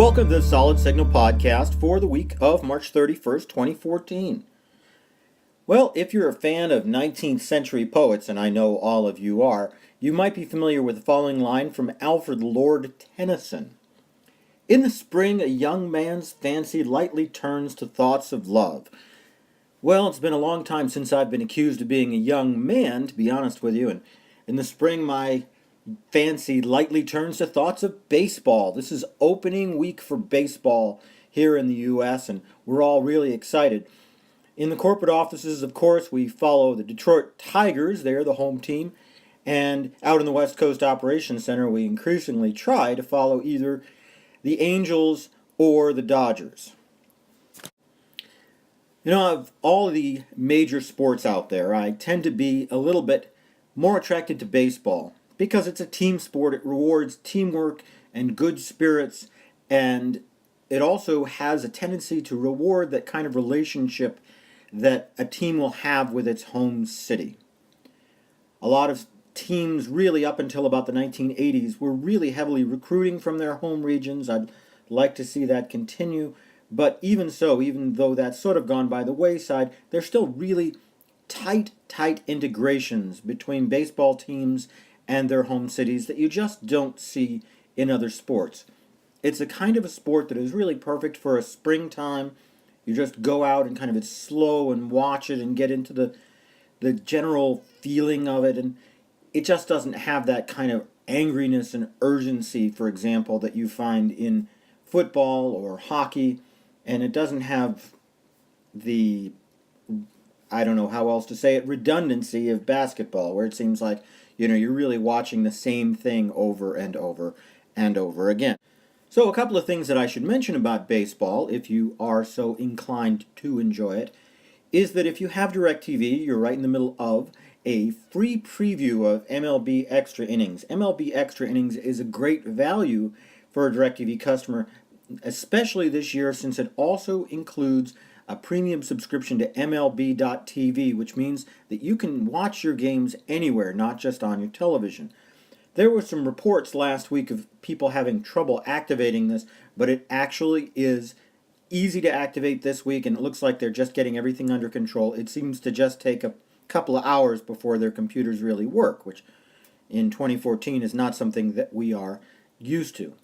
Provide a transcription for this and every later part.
Welcome to the Solid Signal podcast for the week of March 31st, 2014. Well, if you're a fan of 19th century poets, and I know all of you are, you might be familiar with the following line from Alfred Lord Tennyson. In the spring, a young man's fancy lightly turns to thoughts of love. Well, it's been a long time since I've been accused of being a young man, to be honest with you, and in the spring, my fancy lightly turns to thoughts of baseball. This is opening week for baseball here in the U.S., and we're all really excited. In the corporate offices, of course, we follow the Detroit Tigers. They're the home team. And out in the West Coast Operations Center, we increasingly try to follow either the Angels or the Dodgers. You know, of all of the major sports out there, I tend to be a little bit more attracted to baseball because it's a team sport. It rewards teamwork and good spirits, and it also has a tendency to reward that kind of relationship that a team will have with its home city. A lot of teams really up until about the 1980s were really heavily recruiting from their home regions. I'd like to see that continue, but even so, even though that's sort of gone by the wayside, there's still really tight integrations between baseball teams and their home cities that you just don't see in other sports. It's a kind of a sport that is really perfect for a springtime. You just go out and kind of it's slow and watch it and get into the general feeling of it, and it just doesn't have that kind of angriness and urgency, for example, that you find in football or hockey, and it doesn't have the, I don't know how else to say it, redundancy of basketball, where it seems like, you're really watching the same thing over and over and over again. So a couple of things that I should mention about baseball, if you are so inclined to enjoy it, is that if you have DirecTV, you're right in the middle of a free preview of MLB Extra Innings. MLB Extra Innings is a great value for a DirecTV customer, especially this year since it also includes a premium subscription to MLB.TV, which means that you can watch your games anywhere, not just on your television. There were some reports last week of people having trouble activating this, but it actually is easy to activate this week, and it looks like they're just getting everything under control. It seems to just take a couple of hours before their computers really work, which in 2014 is not something that we are used to.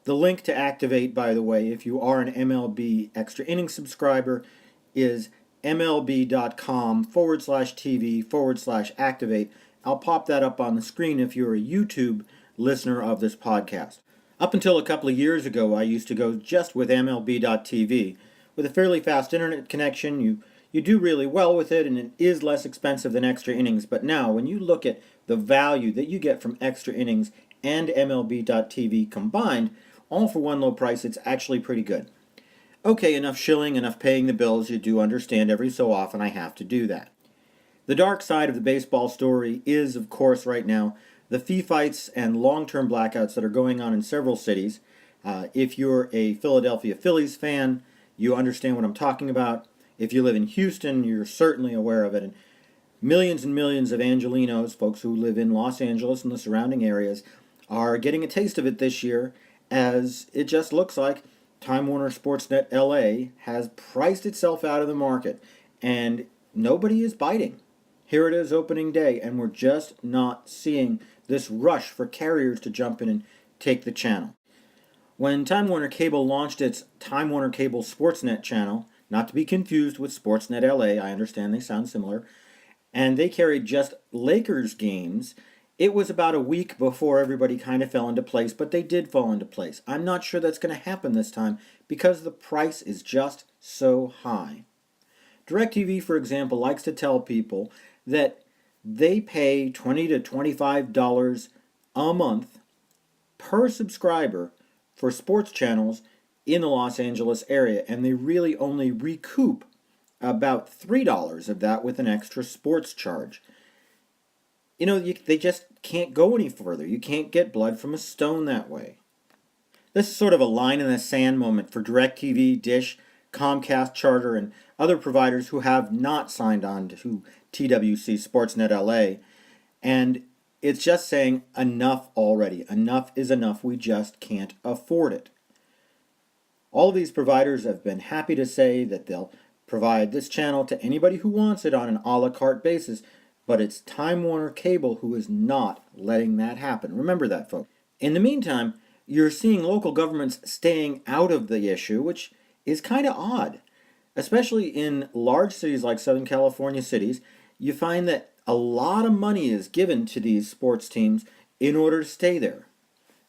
The link to activate, by the way, if you are an MLB Extra Innings subscriber, is mlb.com/TV/activate. I'll pop that up on the screen if you're a YouTube listener of this podcast. Up until a couple of years ago, I used to go just with MLB.TV. With a fairly fast internet connection, you do really well with it, and it is less expensive than Extra Innings. But now, when you look at the value that you get from Extra Innings and MLB.TV combined, all for one low price, it's actually pretty good. Okay, enough shilling, enough paying the bills. You do understand every so often I have to do that. The dark side of the baseball story is, of course, right now, the fee fights and long-term blackouts that are going on in several cities. If you're a Philadelphia Phillies fan, you understand what I'm talking about. If you live in Houston, you're certainly aware of it. And millions of Angelinos, folks who live in Los Angeles and the surrounding areas, are getting a taste of it this year, as it just looks like Time Warner Sportsnet LA has priced itself out of the market, and nobody is biting. Here it is opening day, and we're just not seeing this rush for carriers to jump in and take the channel. When Time Warner Cable launched its Time Warner Cable Sportsnet channel, not to be confused with Sportsnet LA, I understand they sound similar, and they carried just Lakers games, it was about a week before everybody kind of fell into place, but they did fall into place. I'm not sure that's going to happen this time because the price is just so high. DirecTV, for example, likes to tell people that they pay $20 to $25 a month per subscriber for sports channels in the Los Angeles area, and they really only recoup about $3 of that with an extra sports charge. They just can't go any further. You can't get blood from a stone that way. This is sort of a line in the sand moment for DirecTV, Dish, Comcast, Charter, and other providers who have not signed on to TWC Sportsnet LA. And it's just saying enough already. Enough is enough. We just can't afford it. All of these providers have been happy to say that they'll provide this channel to anybody who wants it on an a la carte basis, but it's Time Warner Cable who is not letting that happen. Remember that, folks. In the meantime, you're seeing local governments staying out of the issue, which is kind of odd. Especially in large cities like Southern California cities, you find that a lot of money is given to these sports teams in order to stay there.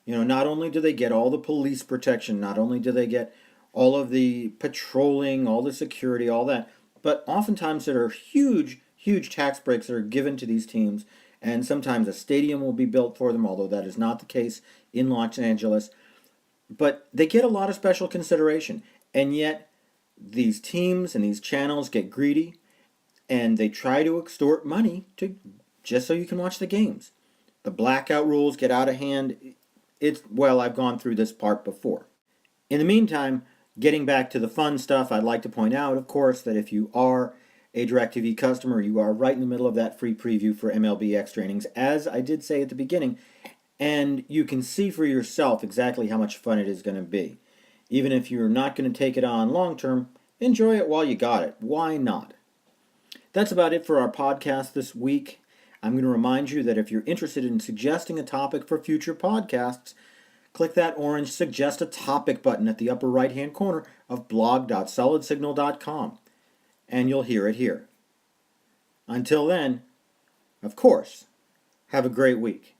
Not only do they get all the police protection, not only do they get all of the patrolling, all the security, all that, but oftentimes there are huge, huge tax breaks that are given to these teams, and sometimes a stadium will be built for them, although that is not the case in Los Angeles. But they get a lot of special consideration, and yet these teams and these channels get greedy, and they try to extort money just so you can watch the games. The blackout rules get out of hand. I've gone through this part before. In the meantime, getting back to the fun stuff, I'd like to point out, of course, that if you are a DirecTV customer, you are right in the middle of that free preview for MLB Extra Innings, as I did say at the beginning, and you can see for yourself exactly how much fun it is going to be. Even if you're not going to take it on long term, enjoy it while you got it. Why not? That's about it for our podcast this week. I'm going to remind you that if you're interested in suggesting a topic for future podcasts, click that orange Suggest a Topic button at the upper right-hand corner of blog.solidsignal.com, and you'll hear it here. Until then, of course, have a great week.